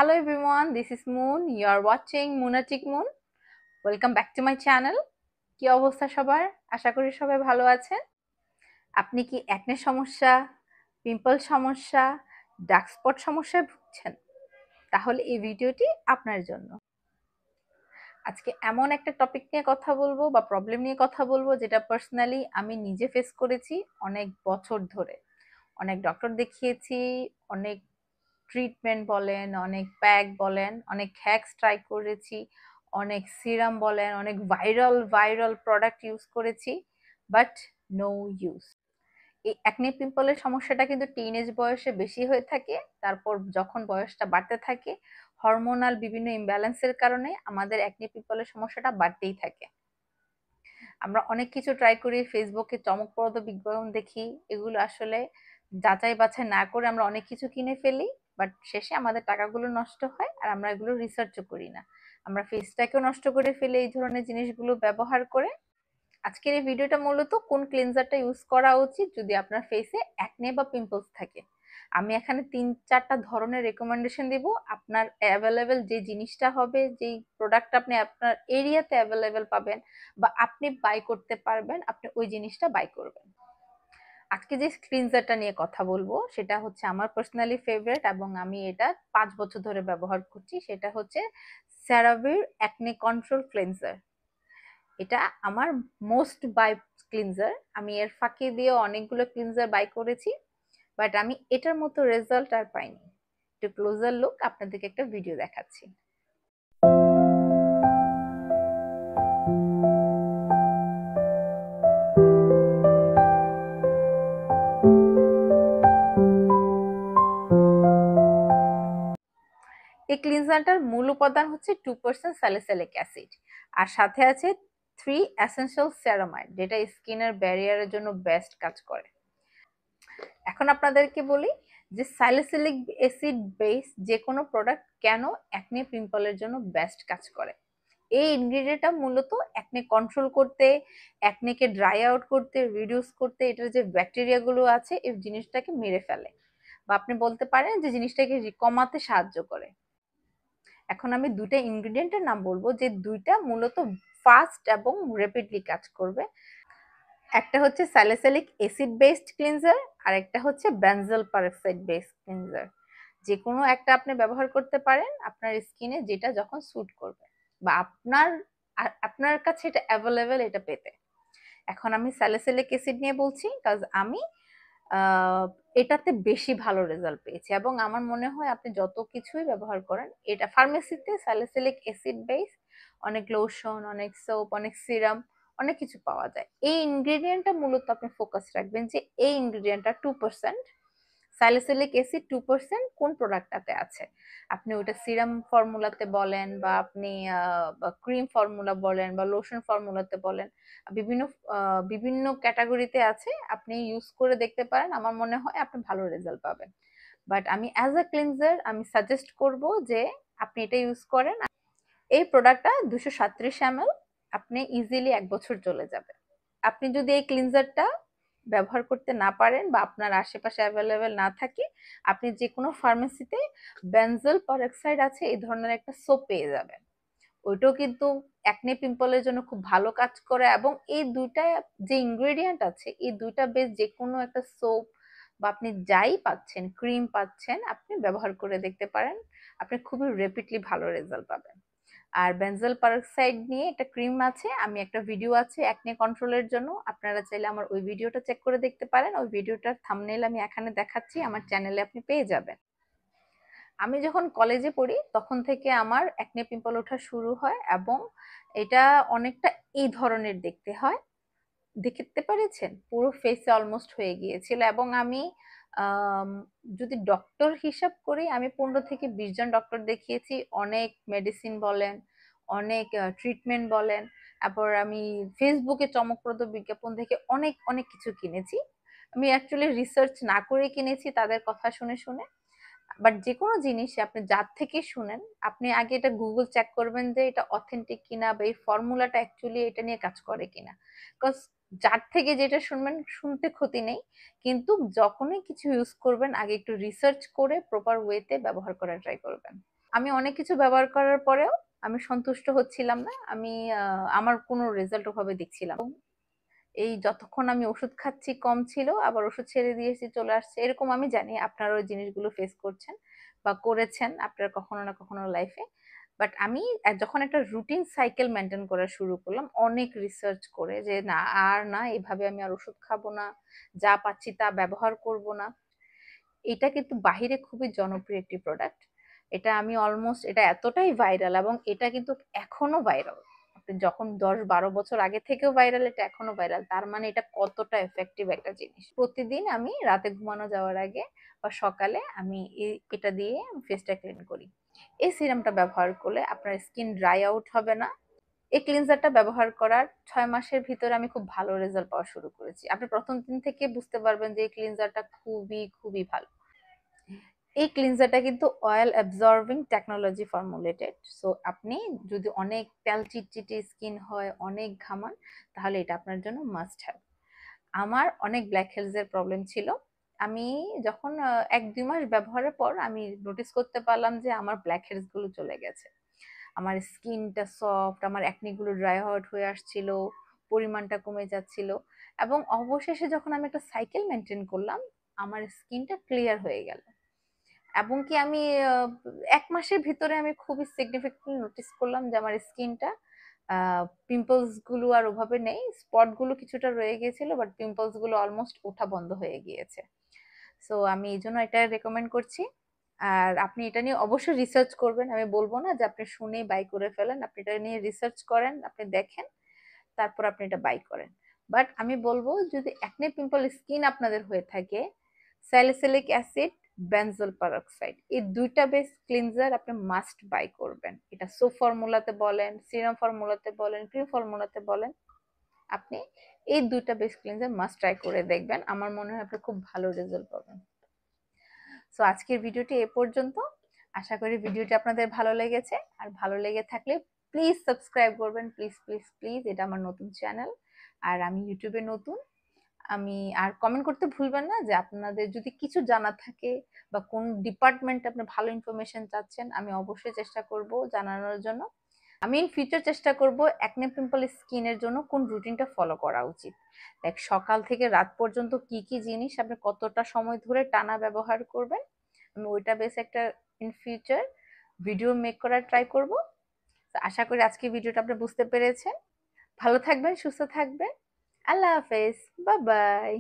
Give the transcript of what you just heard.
Hello everyone, this is Moon. You are watching Moonatic Moon. Welcome back to my channel. কি অবস্থা সবার? আশা করি সবাই ভালো আছেন। আপনি কি একনে সমস্যা, পিম্পল সমস্যা, ডার্ক স্পট সমস্যায় ভুগছেন? তাহলে এই ভিডিওটি আপনার জন্য। আজকে এমন একটা টপিক নিয়ে কথা বলবো বা প্রবলেম নিয়ে কথা বলবো যেটা পার্সোনালি আমি নিজে ফেস করেছি অনেক বছর ধরে। অনেক ডক্টর দেখিয়েছি, অনেক ট্রিটমেন্ট বলেন, অনেক প্যাক বলেন, অনেক হ্যাক্স ট্রাই করেছি, অনেক সিরাম বলেন, অনেক ভাইরাল প্রোডাক্ট ইউজ করেছি, বাট নো ইউজ। এই অ্যাকনে পিম্পলের সমস্যাটা কিন্তু টিনেজ বয়সে বেশি হয়ে থাকে। তারপর যখন বয়সটা বাড়তে থাকে, হরমোনাল বিভিন্ন ইমব্যালেন্সের কারণে আমাদের অ্যাকনে পিম্পলের সমস্যাটা বাড়তেই থাকে। আমরা অনেক কিছু ট্রাই করি, ফেসবুকে চমকপ্রদ বিজ্ঞাপন দেখি, এগুলো আসলে যাচাই বাছাই না করে আমরা অনেক কিছু কিনে ফেলি, বাট শেষে আমাদের টাকাগুলো নষ্ট হয় আর আমরা এগুলো রিসার্চও করি না। আমরা ফেসটাকেও নষ্ট করে ফেলি এই ধরনের জিনিসগুলো ব্যবহার করে। আজকের এই ভিডিওটা মূলত কোন ক্লিনজারটা ইউজ করা উচিত যদি আপনার ফেসে অ্যাকনে বা পিম্পলস থাকে। আমি এখানে 3-4টা ধরনের রেকমেন্ডেশন দিব। আপনার অ্যাভেলেবেল যে জিনিসটা হবে, যেই প্রোডাক্ট আপনি আপনার এরিয়াতে অ্যাভেলেবেল পাবেন বা আপনি বাই করতে পারবেন, আপনি ওই জিনিসটা বাই করবেন। আজকে যে ক্লিনজারটা নিয়ে কথা বলবো সেটা হচ্ছে আমার পার্সোনালি ফেভারিট এবং আমি এটা 5 বছর ধরে ব্যবহার করছি। সেটা হচ্ছে সেরাভির অ্যাকনে কন্ট্রোল ক্লিনজার। এটা আমার মোস্ট বাই ক্লিনজার। আমি এর ফাঁকি দিয়ে অনেকগুলো ক্লিনজার বাই করেছি, বাট আমি এটার মতো রেজাল্ট আর পাইনি। একটু ক্লোজার লুক আপনাদেরকে একটা ভিডিও দেখাচ্ছি। এই ক্লিনজারটার মূল উপাদান হচ্ছে 2% স্যালিসিলিক অ্যাসিড, আর সাথে আছে 3 এসেনশিয়াল সেরামাইড, যেটা স্কিনের ব্যারিয়ারের জন্য বেস্ট কাজ করে। এখন আপনাদেরকে বলি যে স্যালিসিলিক অ্যাসিড বেস যে কোনো প্রোডাক্ট কেন অ্যাকনে পিম্পলের জন্য বেস্ট কাজ করে। এই ইনগ্রেডিয়েন্টটা মূলত অ্যাকনে কন্ট্রোল করতে, অ্যাকনেকে ড্রাই আউট করতে, রিডিউস করতে, এটার যে ব্যাকটেরিয়া গুলো আছে এই জিনিসটাকে মেরে ফেলে, বা আপনি বলতে পারেন যে জিনিসটাকে কমাতে সাহায্য করে। এখন আমি দুইটা ইনগ্রেডিয়েন্টের নাম বলবো যে দুইটা মূলত ফাস্ট এবং র্যাপিডলি কাজ করবে। একটা হচ্ছে স্যালিসিলিক অ্যাসিড বেসড ক্লিনজার আর একটা হচ্ছে বেনজল পারক্সাইড বেসড ক্লিনজার। যে কোনো একটা আপনি ব্যবহার করতে পারেন আপনার স্কিনে, যেটা যখন স্যুট করবে বা আপনার কাছে এটা অ্যাভেলেবেল এটা পেতে। এখন আমি স্যালিসিলিক অ্যাসিড নিয়ে বলছি, কাজ আমি আহ, এটাতে বেশি ভালো রেজাল্ট পেয়েছি এবং আমার মনে হয় আপনি যত কিছুই ব্যবহার করেন, এটা ফার্মেসিতে স্যালিসিলিক অ্যাসিড বেস অনেক লোশন, অনেক সোপ, অনেক সিরাম, অনেক কিছু পাওয়া যায়। এই ইনগ্রেডিয়েন্টটা মূলত আপনি ফোকাস রাখবেন যে এই ইনগ্রেডিয়েন্টটা 2% স্যালিসিলিক অ্যাসিড 2% কোন প্রোডাক্টটাতে আছে। আপনি ওটা সিরাম ফর্মুলাতে বলেন বা আপনি ক্রিম ফর্মুলা বলেন বা লোশন ফর্মুলাতে বলেন, বিভিন্ন বিভিন্ন ক্যাটাগরিতে আছে, আপনি ইউজ করে দেখতে পারেন। আমার মনে হয় আপনি ভালো রেজাল্ট পাবেন। বাট আমি অ্যাজ আ ক্লিনজার আমি সাজেস্ট করব যে আপনি এটা ইউজ করেন। এই প্রোডাক্টটা 237 ml, আপনি ইজিলি 1 বছর চলে যাবে। আপনি যদি এই ক্লিনজারটা ব্যবহার করতে না পারেন বা আপনার আশেপাশে অ্যাভেলেবেল না থাকে, আপনি যে কোনো ফার্মেসিতে বেনজল পারক্সাইড আছে এই ধরনের একটা সোপ পেয়ে যাবেন। ওইটাও কিন্তু অ্যাকনে পিম্পলের জন্য খুব ভালো কাজ করে এবং এই দুইটা যে ইনগ্রেডিয়েন্ট আছে এই দুইটা বেস যে কোনো একটা সোপ বা আপনি যাই পাচ্ছেন, ক্রিম পাচ্ছেন, আপনি ব্যবহার করে দেখতে পারেন। আপনি খুবই রেপিডলি ভালো রেজাল্ট পাবেন। আর বেনজল পারক্সাইড নিয়ে একটা ক্রিম আছে, আমি একটা ভিডিও আছে অ্যাকনে কন্ট্রোলের জন্য, আপনারা চাইলে আমার ওই ভিডিওটা চেক করে দেখতে পারেন। ওই ভিডিওটার থাম্বনেল আমি এখানে দেখাচ্ছি, আমার চ্যানেলে আপনি পেয়ে যাবেন। আমি যখন কলেজে পড়ি তখন থেকে আমার অ্যাকনে পিম্পল ওঠা শুরু হয় এবং এটা অনেকটা এই ধরনের দেখতে হয়। দেখতে পেরেছেন, পুরো ফেসে অলমোস্ট হয়ে গিয়েছিল এবং আমি আম, যদি ডক্টর হিসাব করি আমি 15 থেকে 20 জন ডক্টর দেখিয়েছি, অনেক মেডিসিন বলেন, অনেক ট্রিটমেন্ট বলেন, তারপর আমি ফেসবুকে চমকপ্রদ বিজ্ঞাপন থেকে অনেক অনেক কিছু কিনেছি। আমি অ্যাকচুয়ালি রিসার্চ না করে কিনেছি তাদের কথা শুনে শুনে। বাট যে কোনো জিনিস আপনি যার থেকে শুনেন, আপনি আগে এটা গুগল চেক করবেন যে এটা অথেন্টিক কিনা বা এই ফর্মুলাটা অ্যাকচুয়ালি এটা নিয়ে কাজ করে কিনা। বিকজ যার থেকে যেটা শুনবেন শুনতে ক্ষতি নেই, কিন্তু যখনই কিছু ইউজ করবেন আগে একটু রিসার্চ করে প্রপার ওয়েতে ব্যবহার করার ট্রাই করবেন। আমি অনেক কিছু ব্যবহার করার পরেও আমি সন্তুষ্ট হচ্ছিলাম না, আমি আমার কোনো রেজাল্ট ওভাবে দেখছিলাম না। এই যতক্ষণ আমি ওষুধ খাচ্ছি কম ছিল, আবার ওষুধ ছেড়ে দিয়েছি চলে আসছে, এরকম আমি জানি আপনারা ওই জিনিসগুলো ফেস করছেন বা করেছেন আপনার কখনো না কখনো লাইফে। বাট আমি যখন একটা রুটিন সাইকেল মেনটেন করা শুরু করলাম অনেক রিসার্চ করে, যে না আর না, এভাবে আমি আর ওষুধ খাবো না, যা পাচ্ছি তা ব্যবহার করব না। এটা কিন্তু বাহিরে খুবই জনপ্রিয় একটি প্রোডাক্ট। এটা আমি অলমোস্ট, এটা এতটাই ভাইরাল এবং এটা কিন্তু এখনো ভাইরাল। আপনি যখন 10-12 বছর আগে থেকেও ভাইরাল, এটা এখনো ভাইরাল, তার মানে এটা কতটা এফেক্টিভ একটা জিনিস। প্রতিদিন আমি রাতে ঘুমানো যাওয়ার আগে বা সকালে আমি এটা দিয়ে ফেসটা ক্লিন করি। এই সিরামটা ব্যবহার করলে আপনার স্কিন ড্রাই আউট হবে না। এই ক্লিনজারটা ব্যবহার করার 6 মাসের ভিতরে আমি খুব ভালো রেজাল্ট পাওয়া শুরু করেছি। আপনি প্রথম দিন থেকে বুঝতে পারবেন যে এই ক্লিনজারটা খুবই খুবই ভালো। এই ক্লিনজারটা কিন্তু oil absorbing technology formulated. So আপনি যদি অনেক তেল চিটচিটে স্কিন হয়, অনেক ঘামান, তাহলে এটা আপনার জন্য মাস্ট হ্যাভ। আমার অনেক ব্ল্যাক হেডস এর প্রবলেম ছিল। আমি যখন 1-2 মাস ব্যবহারের পর আমি নোটিস করতে পারলাম যে আমার ব্ল্যাক হেডস গুলো চলে গেছে, আমার স্কিনটা সফট, আমার অ্যাকনি গুলো ড্রাই আউট হয়ে আসছিল, পরিমাণটা কমে যাচ্ছিল। এবং অবশেষে যখন আমি একটা সাইকেল মেনটেন করলাম, আমার স্কিনটা ক্লিয়ার হয়ে গেল। এবং কি আমি 1 মাসের ভিতরে আমি খুবই সিগনিফিকেন্টলি নোটিস করলাম যে আমার স্কিনটা, পিম্পলস গুলো আর ওভাবে নেই, স্পট গুলো কিছুটা রয়ে গিয়েছিল, বাট পিম্পলস গুলো অলমোস্ট ওঠা বন্ধ হয়ে গিয়েছে। সো আমি এই জন্য এটা রেকমেন্ড করছি। আর আপনি এটা নিয়ে অবশ্যই রিসার্চ করবেন, আমি বলবো না যে আপনি শুনেই বাই করে ফেলেন, আপনি এটা নিয়ে রিসার্চ করেন, আপনি দেখেন, তারপর আপনি এটা বাই করেন। বাট আমি বলবো যদি অ্যাকনে পিম্পল স্কিন আপনাদের হয়ে থাকে, স্যালিসিলিক অ্যাসিড, বেনজোল পারক্সাইড, এই দুইটা বেস ক্লিনজার আপনি মাস্ট বাই করবেন। এটা সোপ ফর্মুলাতে বলেন, সিরাম ফর্মুলাতে বলেন, ক্রিম ফর্মুলাতে বলেন, আপনি এই দুইটা বেস ক্লিনজার মাস্ট ট্রাই করে দেখবেন। আমার মনে হয় আপনি খুব ভালো রেজাল্ট পাবেন। সো আজকের ভিডিওটি এ পর্যন্ত। আশা করি ভিডিওটি আপনাদের ভালো লেগেছে। আর ভালো লেগে থাকলে প্লিজ সাবস্ক্রাইব করবেন, প্লিজ প্লিজ প্লিজ। এটা আমার নতুন চ্যানেল, আর আমি ইউটিউবে নতুন। আমি আর কমেন্ট করতে ভুলবেন না যে আপনাদের যদি কিছু জানা থাকে বা কোন ডিপার্টমেন্টে আপনি ভালো ইনফরমেশন চাচ্ছেন, আমি অবশ্যই চেষ্টা করব জানানোর জন্য। আমি ইন ফিউচার চেষ্টা করব অ্যাকনে পিম্পল স্কিনের জন্য কোন রুটিনটা ফলো করা উচিত, লাইক সকাল থেকে রাত পর্যন্ত কি কি জিনিস আপনি কতটা সময় ধরে টানা ব্যবহার করবেন, আমি ওইটা বেশ একটা ইন ফিউচার ভিডিও মেক করার ট্রাই করব। আশা করি আজকে ভিডিওটা আপনি বুঝতে পেরেছেন। ভালো থাকবেন, সুস্থ থাকবেন। আল্লাহ হাফেজ, বাই বাই।